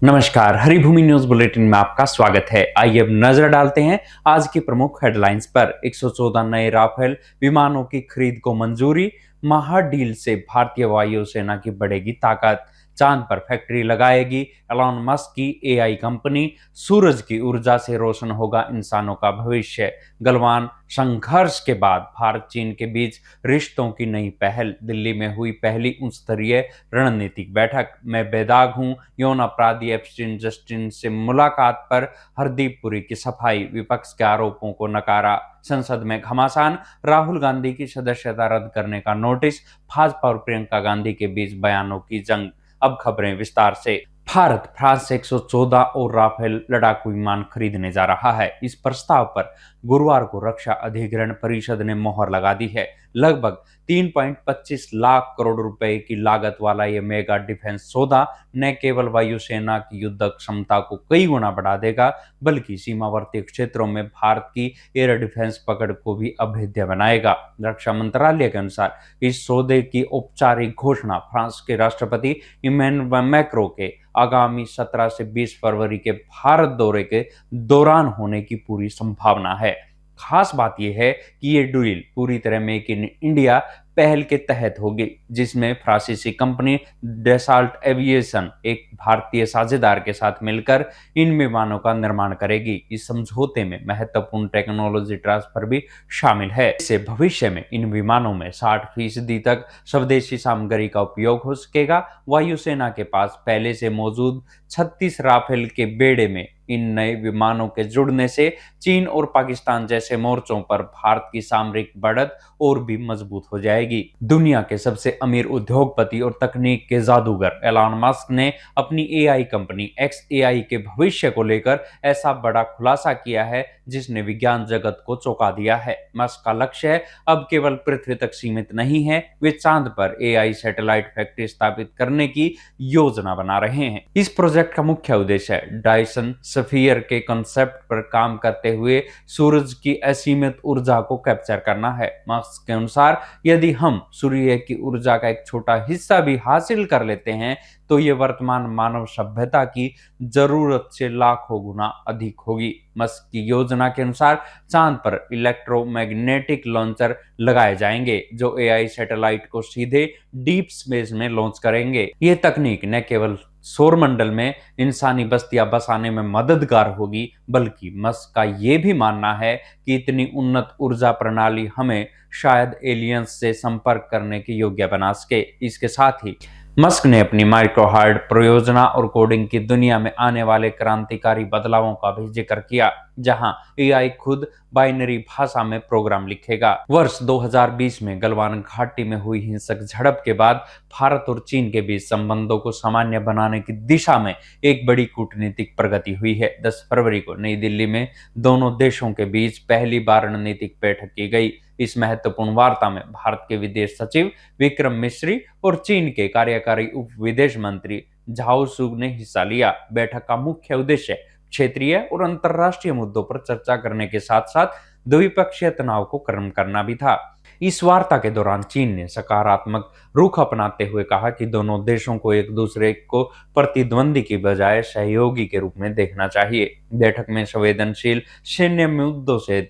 नमस्कार, Haribhoomi news bulletin में आपका स्वागत है। आइए अब नजर डालते हैं आज की प्रमुख हेडलाइंस पर। 114 नए राफेल विमानों की खरीद को मंजूरी। महा डील से भारतीय वायुसेना की बढ़ेगी ताकत। चांद पर फैक्ट्री लगाएगी एलॉन मस्क की एआई कंपनी। सूरज की ऊर्जा से रोशन होगा इंसानों का भविष्य। गलवान संघर्ष के बाद भारत चीन के बीच रिश्तों की नई पहल। दिल्ली में हुई पहली उच्च स्तरीय रणनीतिक बैठक। मैं बेदाग हूं, यौन अपराधी एप्स्टीन जस्टिन से मुलाकात पर हरदीप पुरी की सफाई। विपक्ष के आरोपों को नकारा। संसद में घमासान। राहुल गांधी की सदस्यता रद्द करने का नोटिस। भाजपा और प्रियंका गांधी के बीच बयानों की जंग। अब खबरें विस्तार से। भारत फ्रांस से 114 और राफेल लड़ाकू विमान खरीदने जा रहा है। इस प्रस्ताव पर गुरुवार को रक्षा अधिग्रहण परिषद ने मोहर लगा दी है। लगभग 3.25 लाख करोड़ रुपए की लागत वाला यह मेगा डिफेंस सौदा न केवल वायुसेना की युद्ध क्षमता को कई गुना बढ़ा देगा, बल्कि सीमावर्ती क्षेत्रों में भारत की एयर डिफेंस पकड़ को भी अभेद्य बनाएगा। रक्षा मंत्रालय के अनुसार इस सौदे की औपचारिक घोषणा फ्रांस के राष्ट्रपति इमैनुअल मैक्रों के आगामी 17 से 20 फरवरी के भारत दौरे के दौरान होने की पूरी संभावना है। खास बात यह है कि ये डील पूरी तरह मेक इन इंडिया पहल के तहत होगी, जिसमें फ्रांसीसी कंपनी डेसाल्ट एविएशन एक भारतीय साझेदार के साथ मिलकर इन विमानों का निर्माण करेगी। इस समझौते में महत्वपूर्ण टेक्नोलॉजी ट्रांसफर भी शामिल है। इससे भविष्य में इन विमानों में 60% तक स्वदेशी सामग्री का उपयोग हो सकेगा। वायुसेना के पास पहले से मौजूद 36 राफेल के बेड़े में इन नए विमानों के जुड़ने से चीन और पाकिस्तान जैसे मोर्चों पर भारत की सामरिक बढ़त और भी मजबूत हो जाएगी। दुनिया के सबसे अमीर उद्योगपति और तकनीक के जादूगर एलॉन मस्क ने अपनी एआई कंपनी XAI के भविष्य को लेकर ऐसा बड़ा खुलासा किया है जिसने विज्ञान जगत को चौंका दिया है। मस्क का लक्ष्य अब केवल पृथ्वी तक सीमित नहीं है, वे चांद पर एआई सैटेलाइट फैक्ट्री स्थापित करने की योजना बना रहे हैं। इस प्रोजेक्ट का मुख्य उद्देश्य है डायसन स्फीयर के कॉन्सेप्ट पर काम करते हुए सूरज की असीमित ऊर्जा को कैप्चर करना है। मस्क के अनुसार यदि हम सूर्य की ऊर्जा का एक छोटा हिस्सा भी हासिल कर लेते हैं तो ये वर्तमान मानव सभ्यता की जरूरत से लाखों गुना अधिक होगी। मस्क की योजना के अनुसार चांद पर इलेक्ट्रोमैग्नेटिक लॉन्चर लगाए जाएंगे जो एआई सैटेलाइट को सीधे डीप स्पेस में लॉन्च करेंगे। ये तकनीक न केवल सौर मंडल में इंसानी बस्तियां बसाने में मददगार होगी, बल्कि मस्क का ये भी मानना है कि इतनी उन्नत ऊर्जा प्रणाली हमें शायद एलियंस से संपर्क करने के योग्य बना सके। इसके साथ ही मस्क ने अपनी माइक्रो हार्ड परियोजना और कोडिंग की दुनिया में आने वाले क्रांतिकारी बदलावों का भी जिक्र किया, जहां एआई खुद बाइनरी भाषा में प्रोग्राम लिखेगा। वर्ष 2020 में गलवान घाटी में हुई हिंसक झड़प के बाद भारत और चीन के बीच संबंधों को सामान्य बनाने की दिशा में एक बड़ी कूटनीतिक प्रगति हुई है। 10 फरवरी को नई दिल्ली में दोनों देशों के बीच पहली बार रणनीतिक बैठक की गई। इस महत्वपूर्ण वार्ता में भारत के विदेश सचिव विक्रम मिश्री और चीन के कार्यकारी उप विदेश मंत्री झाओ शुग ने हिस्सा लिया। बैठक का मुख्य उद्देश्य क्षेत्रीय और अंतर्राष्ट्रीय मुद्दों पर चर्चा करने के साथ साथ द्विपक्षीय तनाव को कम करना भी था। इस वार्ता के दौरान चीन ने सकारात्मक रुख अपनाते हुए कहा कि दोनों देशों को एक दूसरे को प्रतिद्वंदी की बजाय सहयोगी के रूप में देखना चाहिए। बैठक में संवेदनशील सैन्य मुद्दों से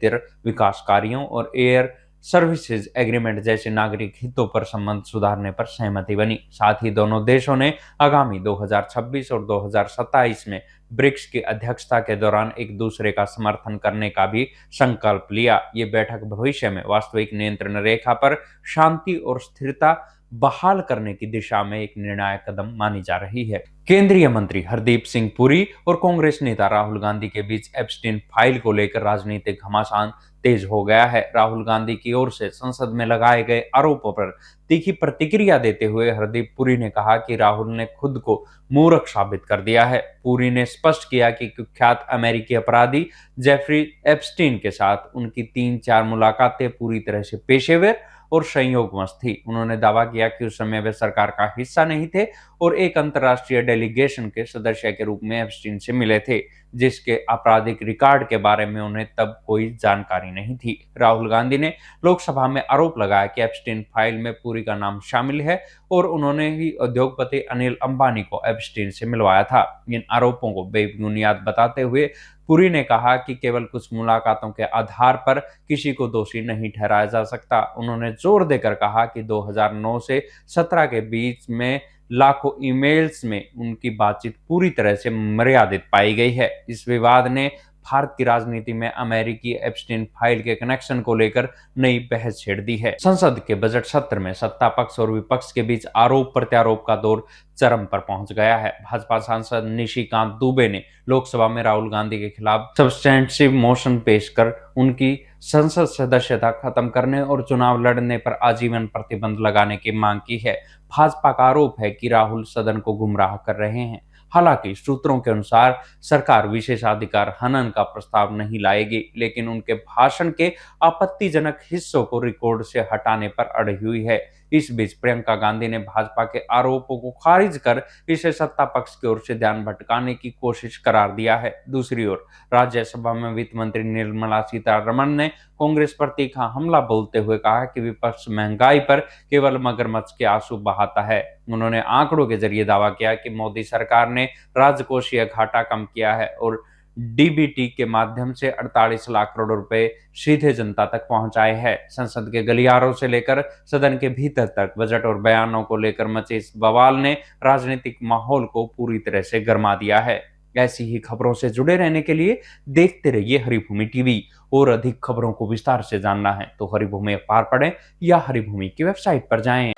विकास कार्यों और एयर सर्विसेज एग्रीमेंट जैसे नागरिक हितों पर संबंध सुधारने पर सहमति बनी। साथ ही दोनों देशों ने आगामी 2026 और 2027 में ब्रिक्स की अध्यक्षता के दौरान एक दूसरे का समर्थन करने का भी संकल्प लिया। ये बैठक भविष्य में वास्तविक नियंत्रण रेखा पर शांति और स्थिरता बहाल करने की दिशा में एक निर्णायक कदम मानी जा रही है। केंद्रीय मंत्री हरदीप सिंह पुरी और कांग्रेस नेता राहुल गांधी के बीच एप्स्टीन फाइल को लेकर राजनीतिक घमासान तेज हो गया है। राहुल गांधी की ओर से संसद में लगाए गए आरोपों पर तीखी प्रतिक्रिया देते हुए हरदीप पुरी ने कहा कि राहुल ने खुद को मूर्ख साबित कर दिया है। पुरी ने स्पष्ट किया कि कुख्यात अमेरिकी अपराधी जेफरी एप्स्टीन के साथ उनकी 3-4 मुलाकातें पूरी तरह से पेशेवर और संयोगवश थी। उन्होंने दावा किया कि उस समय वे सरकार का हिस्सा नहीं थे और एक अंतर्राष्ट्रीय डेलीगेशन के सदस्य के रूप में एप्स्टीन से मिले थे, जिसके आपराधिक रिकॉर्ड के बारे में उन्हें तब कोई जानकारी नहीं थी। राहुल गांधी ने लोकसभा में आरोप लगाया कि एप्स्टीन फाइल में पुरी का नाम शामिल है और उन्होंने ही उद्योगपति अनिल अंबानी को एप्स्टीन से मिलवाया था। इन आरोपों को बेबुनियाद बताते हुए पुरी ने कहा कि केवल कुछ मुलाकातों के आधार पर किसी को दोषी नहीं ठहराया जा सकता। उन्होंने जोर देकर कहा कि 2009 से 17 के बीच में लाखों ईमेल्स में उनकी बातचीत पूरी तरह से मर्यादित पाई गई है। इस विवाद ने भारत की राजनीति में अमेरिकी एप्स्टीन फाइल के कनेक्शन को लेकर नई बहस छेड़ दी है। संसद के बजट सत्र में सत्ता पक्ष और विपक्ष के बीच आरोप प्रत्यारोप का दौर चरम पर पहुंच गया है। भाजपा सांसद निशिकांत दुबे ने लोकसभा में राहुल गांधी के खिलाफ सब्सटेंटिव मोशन पेश कर उनकी संसद सदस्यता खत्म करने और चुनाव लड़ने पर आजीवन प्रतिबंध लगाने की मांग की है। भाजपा का आरोप है कि राहुल सदन को गुमराह कर रहे हैं। हालांकि सूत्रों के अनुसार सरकार विशेषाधिकार हनन का प्रस्ताव नहीं लाएगी, लेकिन उनके भाषण के आपत्तिजनक हिस्सों को रिकॉर्ड से हटाने पर अड़ी हुई है। इस बीच प्रियंका गांधी ने भाजपा के आरोपों को खारिज कर इसे सत्ता पक्ष की ओर से ध्यान भटकाने की कोशिश करार दिया है। दूसरी ओर राज्यसभा में वित्त मंत्री निर्मला सीतारमण ने कांग्रेस पर तीखा हमला बोलते हुए कहा कि विपक्ष महंगाई पर केवल मगरमच्छ के आंसू बहाता है। उन्होंने आंकड़ों के जरिए दावा किया कि मोदी सरकार ने राजकोषीय घाटा कम किया है और डीबीटी के माध्यम से 48 लाख करोड़ रुपए सीधे जनता तक पहुंचाए हैं। संसद के गलियारों से लेकर सदन के भीतर तक बजट और बयानों को लेकर मचे इस बवाल ने राजनीतिक माहौल को पूरी तरह से गरमा दिया है। ऐसी ही खबरों से जुड़े रहने के लिए देखते रहिए हरिभूमि टीवी। और अधिक खबरों को विस्तार से जानना है तो हरिभूमि अखबार पढ़ें या हरिभूमि की वेबसाइट पर जाएं।